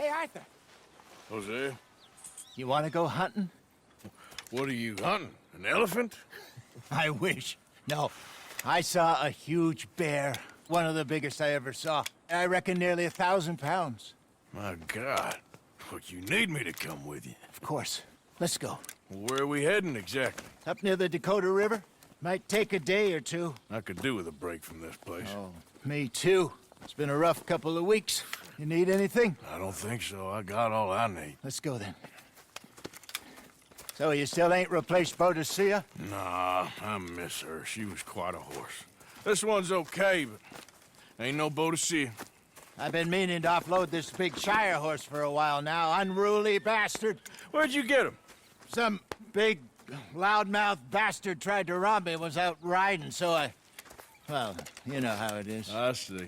Hey, Arthur. Jose, You want to go hunting? what are you hunting? An elephant? I wish. No. I saw a huge bear. One of the biggest I ever saw. I reckon nearly 1,000 pounds. My God. Look, you need me to come with you. Of course. Let's go. Where are we heading exactly? Up near the Dakota River. Might take a day or two. I could do with a break from this place. Oh, me too. It's been a rough couple of weeks. You need anything? I don't think so. I got all I need. Let's go then. So you still ain't replaced Boadicea? Nah, I miss her. She was quite a horse. This one's okay, but ain't no Boadicea. I've been meaning to offload this big Shire horse for a while now. Unruly bastard. Where'd you get him? Some big, loudmouth bastard tried to rob me, was out riding, so I... Well, you know how it is. I see.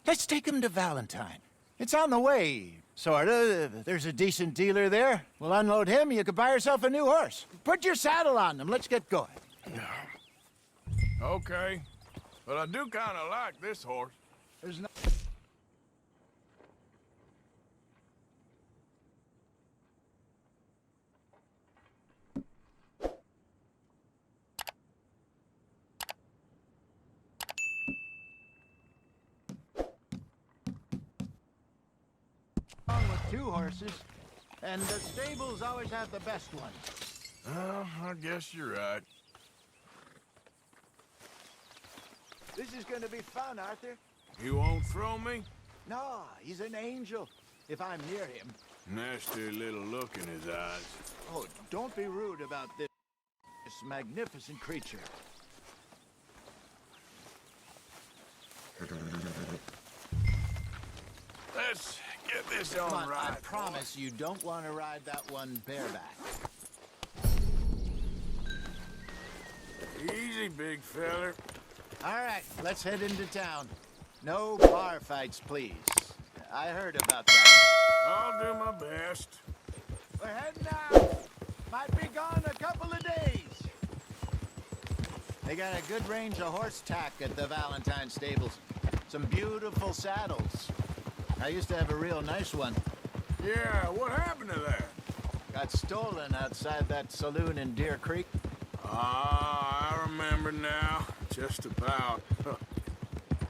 Let's take him to Valentine. It's on the way, sorta. There's a decent dealer there. We'll unload him, you could buy yourself a new horse. Put your saddle on him, let's get going. Okay. But I do kind of like this horse. There's no... with two horses, and the stables always have the best ones. Well, I guess you're right. This is gonna be fun, Arthur. You won't throw me? No, he's an angel, if I'm near him. Nasty little look in his eyes. Oh, don't be rude about this magnificent creature. Let's get this Come on on, right. I promise you don't want to ride that one bareback. Easy, big feller. All right, let's head into town. No bar fights, please. I heard about that. I'll do my best. We're heading out. Might be gone a couple of days. They got a good range of horse tack at the Valentine stables. Some beautiful saddles. I used to have a real nice one. Yeah, what happened to that? Got stolen outside that saloon in Deer Creek. Ah, I remember now. Just about.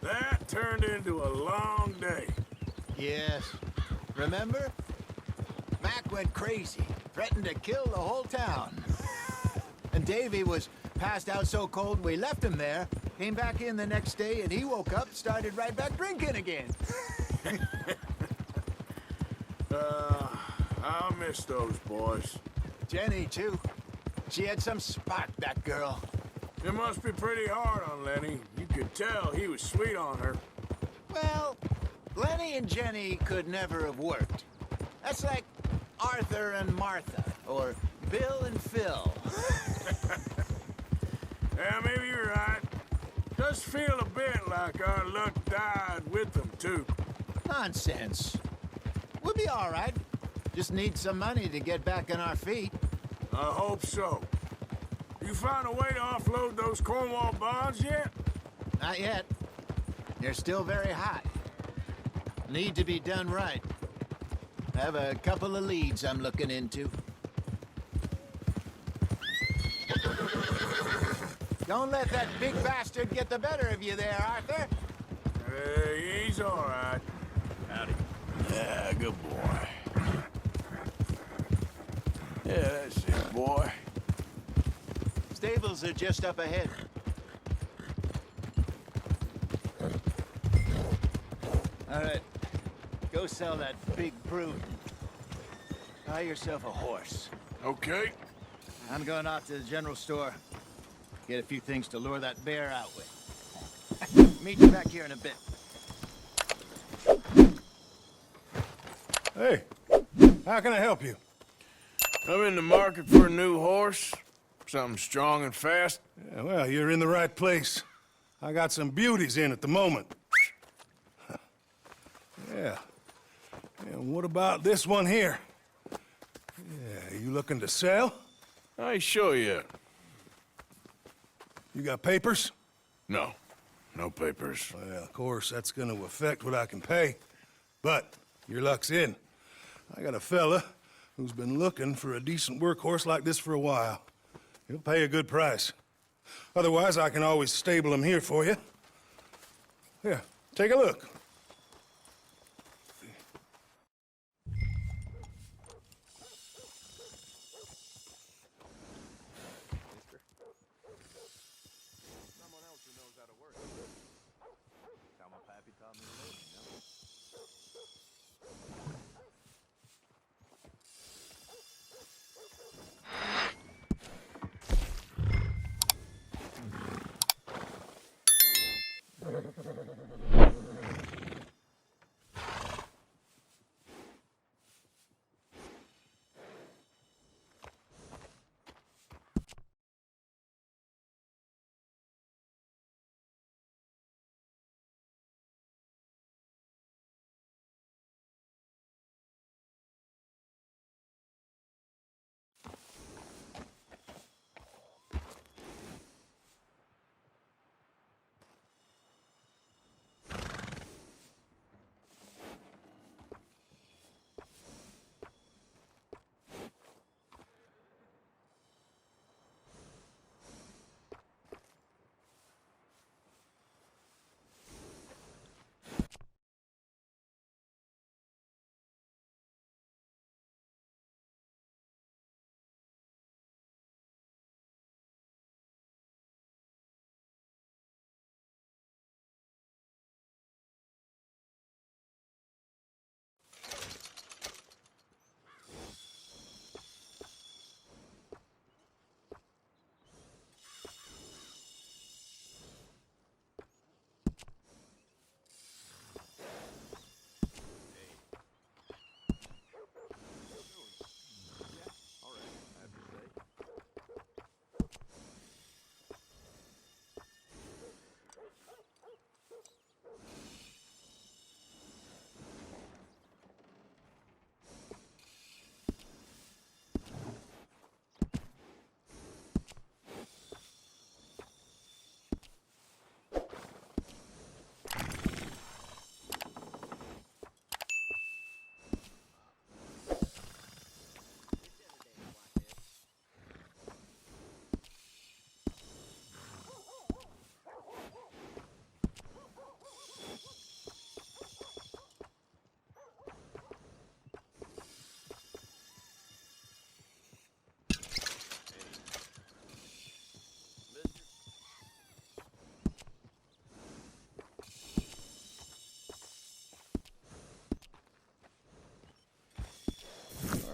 That turned into a long day. Yes. Remember? Mac went crazy, threatened to kill the whole town. And Davy was passed out so cold we left him there, came back in the next day, and he woke up, started right back drinking again. I'll miss those boys. Jenny, too. She had some spark, that girl. It must be pretty hard on Lenny. You could tell he was sweet on her. Well, Lenny and Jenny could never have worked. That's like Arthur and Martha, or Bill and Phil. Yeah, maybe you're right. Does feel a bit like our luck died with them, too. Nonsense. We'll be all right. Just need some money to get back on our feet. I hope so. You find a way to offload those Cornwall bonds yet? Not yet. They're still very high. Need to be done right. I have a couple of leads I'm looking into. Don't let that big bastard get the better of you there, Arthur. Hey, he's all right. Howdy. Yeah, good boy. Yeah, that's it, boy. Stables are just up ahead. All right. Go sell that big brute. Buy yourself a horse. Okay. I'm going out to the general store. Get a few things to lure that bear out with. Meet you back here in a bit. Hey, how can I help you? I'm in the market for a new horse. Something strong and fast. Yeah, well, you're in the right place. I got some beauties in at the moment. Yeah. And what about this one here? Yeah, you looking to sell? I ain't sure yet. You got papers? No. No papers. Well, of course, that's gonna affect what I can pay. But Your luck's in. I got a fella who's been looking for a decent workhorse like this for a while. He'll pay a good price. Otherwise, I can always stable him here for you. Here, take a look.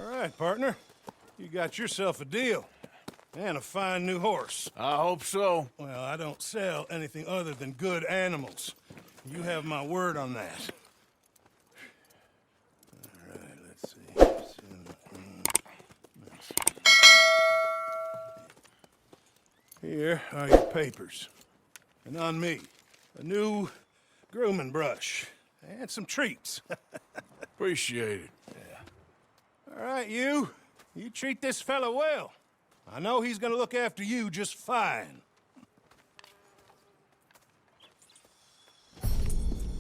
All right, partner. You got yourself a deal. And a fine new horse. I hope so. Well, I don't sell anything other than good animals. You have my word on that. All right, let's see. Here are your papers. And on me, a new grooming brush. And some treats. Appreciate it. All right, you treat this fella well. I know he's gonna look after you just fine.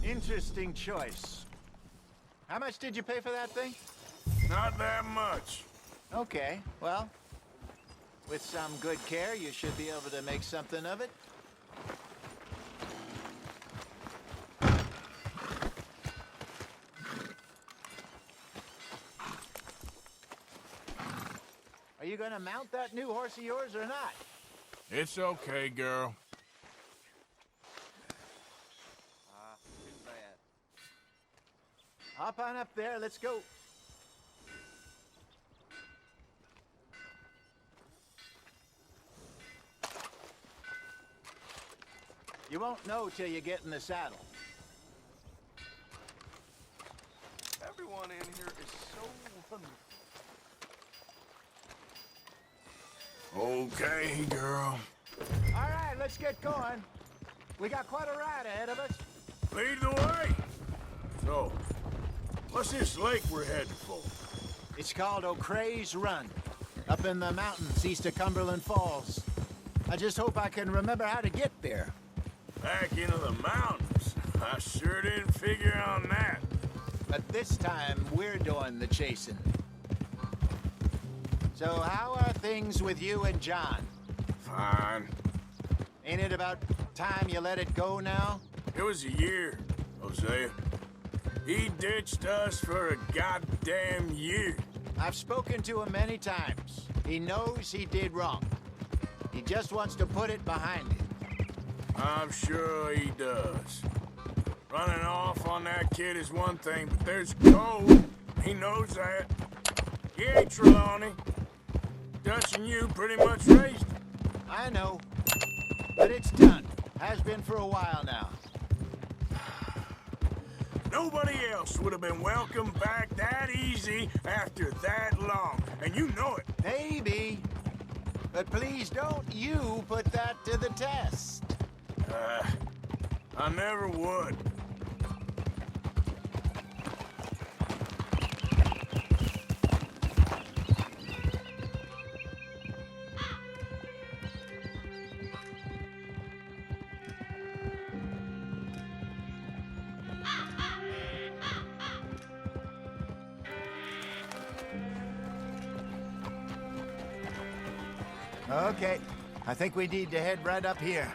Interesting choice. How much did you pay for that thing? Not that much. Okay, well, with some good care, you should be able to make something of it. Are you gonna mount that new horse of yours or not? It's okay, girl. Hop on up there, let's go. You won't know till you get in the saddle. Everyone in here is so wonderful. Okay, girl. All right, let's get going. We got quite a ride ahead of us. Lead the way. So, what's this lake we're heading for? It's called O'Creagh's Run, up in the mountains east of Cumberland Falls. I just hope I can remember how to get there. Back into the mountains? I sure didn't figure on that. But this time, we're doing the chasing. So how are things with you and John? Fine. Ain't it about time you let it go now? It was a year, Hosea. He ditched us for a goddamn year. I've spoken to him many times. He knows he did wrong. He just wants to put it behind him. I'm sure he does. Running off on that kid is one thing, but there's gold. He knows that. He ain't Trelawney. Dutch and you pretty much raised him. I know. But it's done. Has been for a while now. Nobody else would have been welcomed back that easy after that long, and you know it. Maybe. But please don't you put that to the test. I never would. Okay. I think we need to head right up here.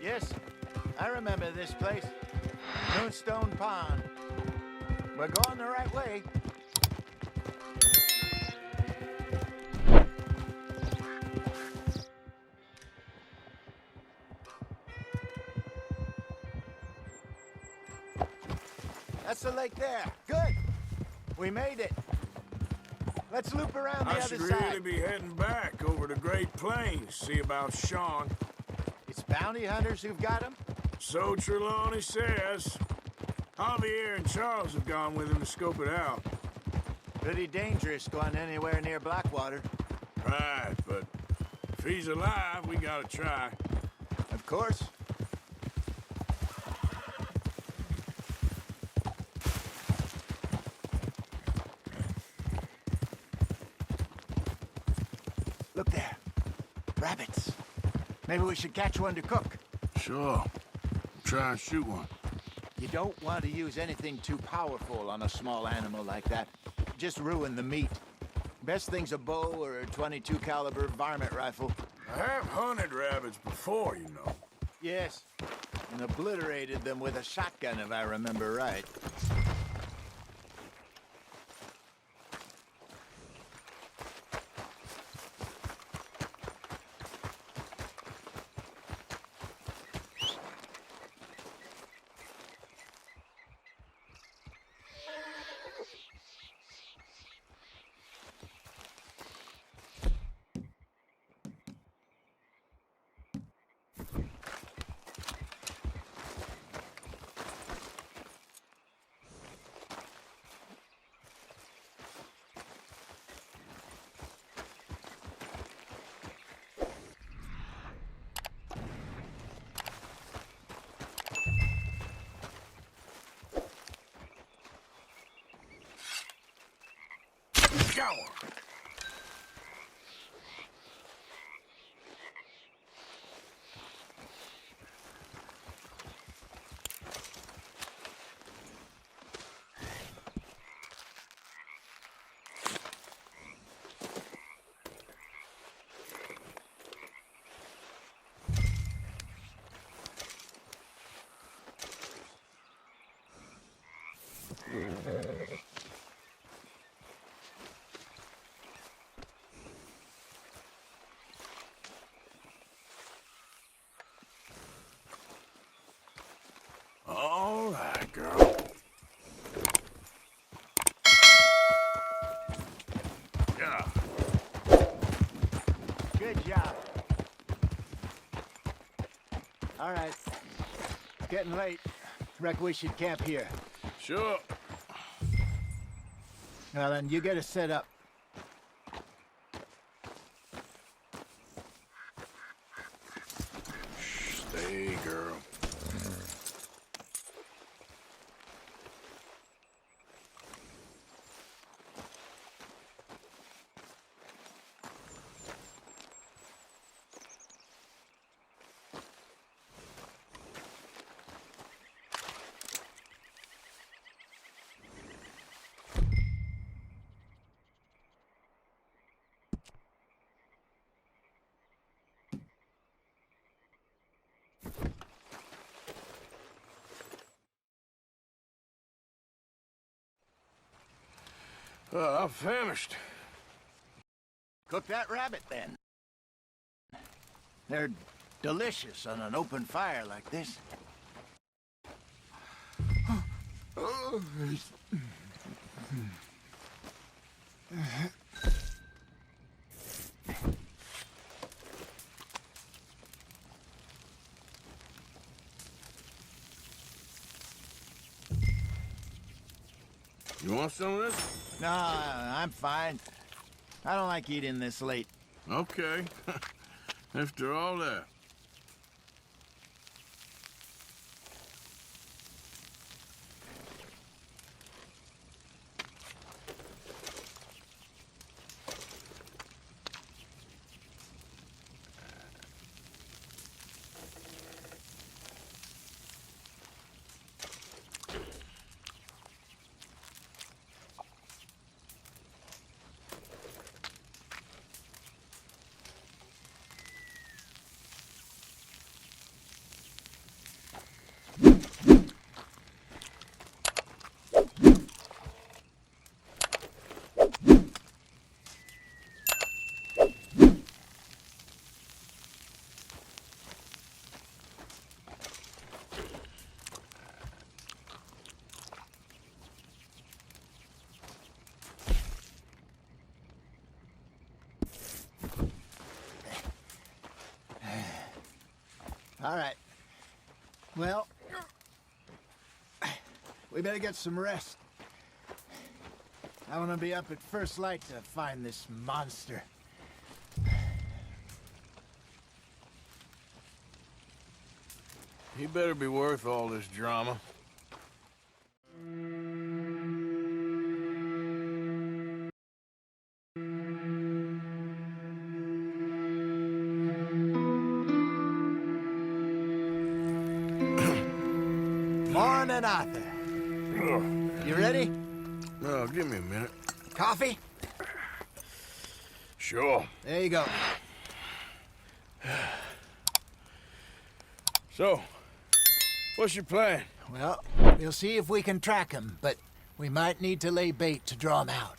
Yes, I remember this place. Moonstone Pond. We're going the right way. That's the lake there. Good. We made it. Let's loop around the I other should side. really be heading back over the Great Plains, see about Sean. It's bounty hunters who've got him? So Trelawney says. Javier and Charles have gone with him to scope it out. Pretty dangerous going anywhere near Blackwater. Right, but if he's alive, we gotta try. Of course. Look there. Rabbits. Maybe we should catch one to cook. Sure. Try and shoot one. You don't want to use anything too powerful on a small animal like that. Just ruin the meat. Best thing's a bow or a .22 caliber varmint rifle. I have hunted rabbits before, you know. Yes, and obliterated them with a shotgun if I remember right. Go! All right, girl. Yeah. Good job. All right. It's getting late. Reckon we should camp here. Sure. Well, then you get us set up. Stay, girl. I'm famished. Cook that rabbit, then. They're delicious on an open fire like this. You want some of this? No, I'm fine. I don't like eating this late. Okay. After all that. All right. Well, we better get some rest. I want to be up at first light to find this monster. He better be worth all this drama. Morning, Arthur. You ready? No, give me a minute. Coffee? Sure. There you go. So, what's your plan? Well, we'll see if we can track him, but we might need to lay bait to draw him out.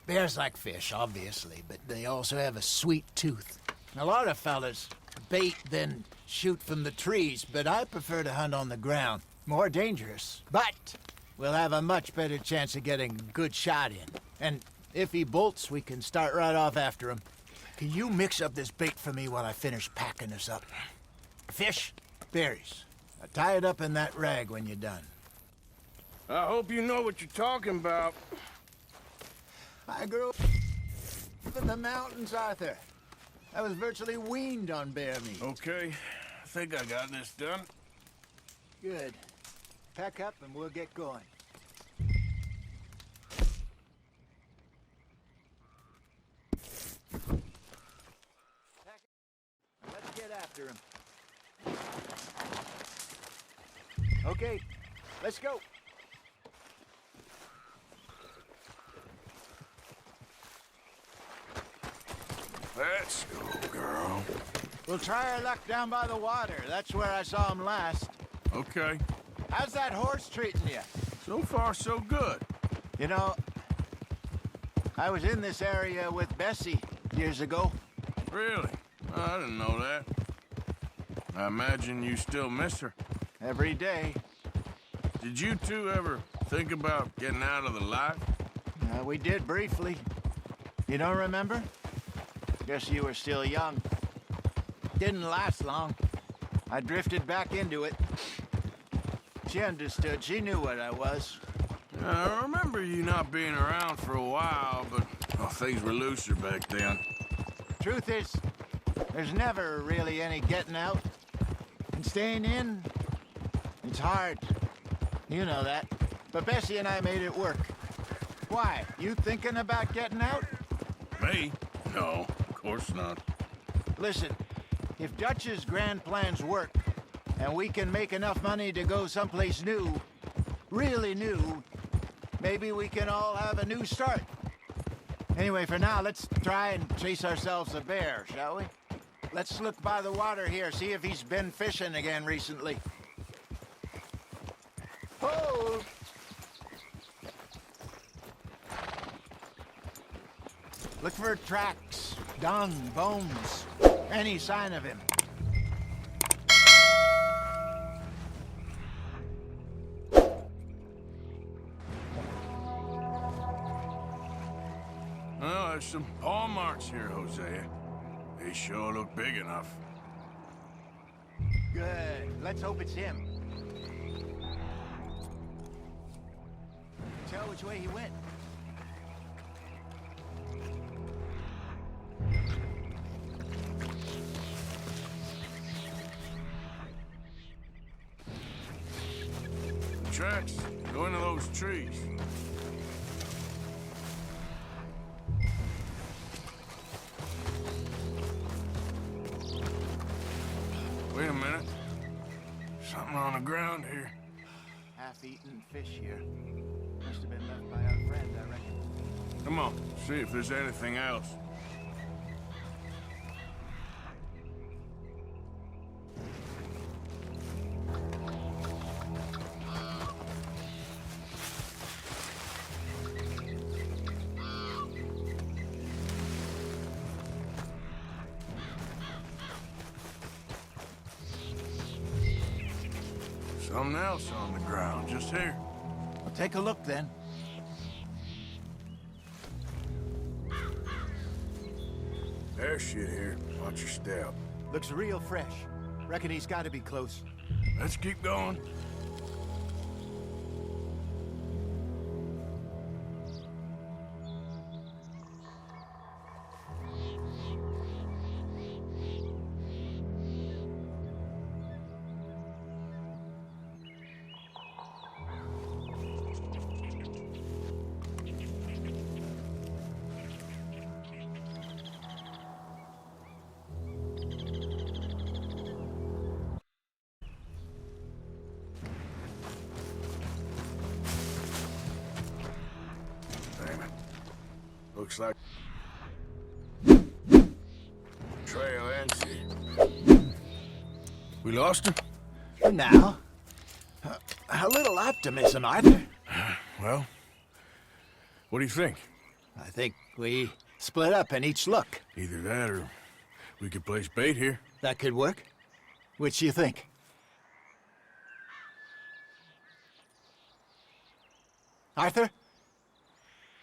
Bears like fish, obviously, but they also have a sweet tooth. A lot of fellas bait, then shoot from the trees, but I prefer to hunt on the ground. More dangerous, but we'll have a much better chance of getting a good shot in. And if he bolts, we can start right off after him. Can you mix up this bait for me while I finish packing this up? Fish, berries. Tie it up in that rag when you're done. I hope you know what you're talking about. I grew up in the mountains, Arthur. I was virtually weaned on bear meat. Okay, I think I got this done. Good. Pack up and we'll get going. Let's get after him. Okay, let's go. Let's go, girl. We'll try our luck down by the water. That's where I saw him last. Okay. How's that horse treating you? So far, so good. You know, I was in this area with Bessie years ago. Really? I didn't know that. I imagine you still miss her. Every day. Did you two ever think about getting out of the life? We did briefly. You don't remember? Guess you were still young. Didn't last long. I drifted back into it. She understood. She knew what I was. I remember you not being around for a while, but things were looser back then. Truth is, there's never really any getting out. And staying in, it's hard. You know that. But Bessie and I made it work. Why? You thinking about getting out? Me? No, of course not. Listen, if Dutch's grand plans work, and we can make enough money to go someplace new, really new, maybe we can all have a new start. Anyway, for now, let's try and chase ourselves a bear, shall we? Let's look by the water here, see if he's been fishing again recently. Hold! Look for tracks, dung, bones, any sign of him. Well, there's some paw marks here, Hosea. They sure look big enough. Good. Let's hope it's him. Tell which way he went. The tracks go into those trees. Wait a minute. Something on the ground here. Half-eaten fish here. Must have been left by our friend, I reckon. Come on, see if there's anything else. Something else on the ground, just here. Well, take a look then. There's shit here. Watch your step. Looks real fresh. Reckon he's got to be close. Let's keep going. Looks like trail ends here. We lost him? For now. A little optimism, Arthur. Well, what do you think? I think we split up and each look. Either that or we could place bait here. That could work. Which do you think? Arthur?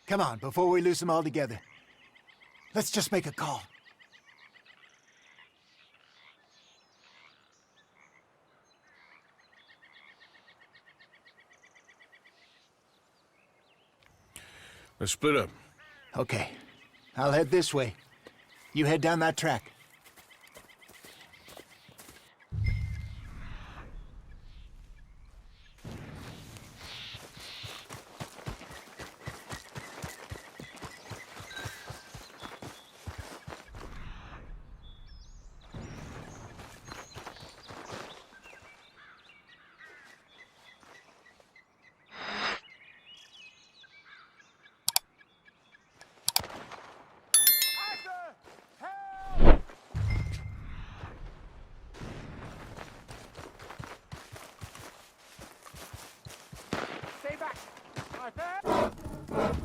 Come on, before we lose them all together. Let's just make a call. Let's split up. Okay. I'll head this way. You head down that track.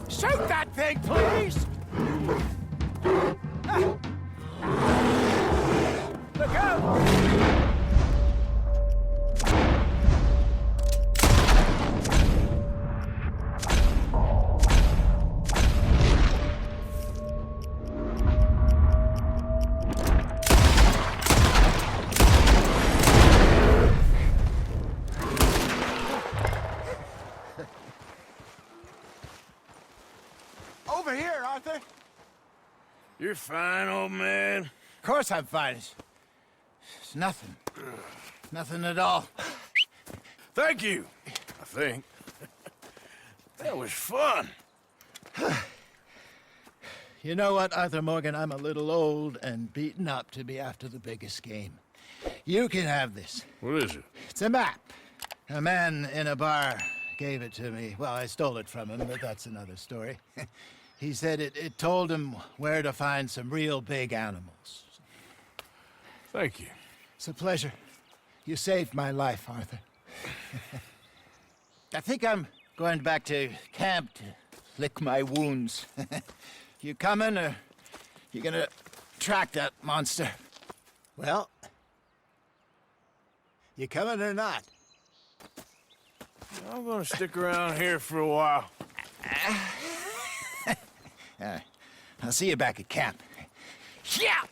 Shoot that thing, please! Look out! Over here, Arthur. You're fine, old man. Of course I'm fine. It's nothing. Nothing at all. Thank you, I think. That was fun. You know what, Arthur Morgan? I'm a little old and beaten up to be after the biggest game. You can have this. What is it? It's a map. A man in a bar gave it to me. Well, I stole it from him, but that's another story. He said it told him where to find some real big animals. Thank you. It's a pleasure. You saved my life, Arthur. I think I'm going back to camp to lick my wounds. You coming, or you gonna track that monster? Well, you coming or not? I'm gonna stick around here for a while. I'll see you back at camp. Yeah!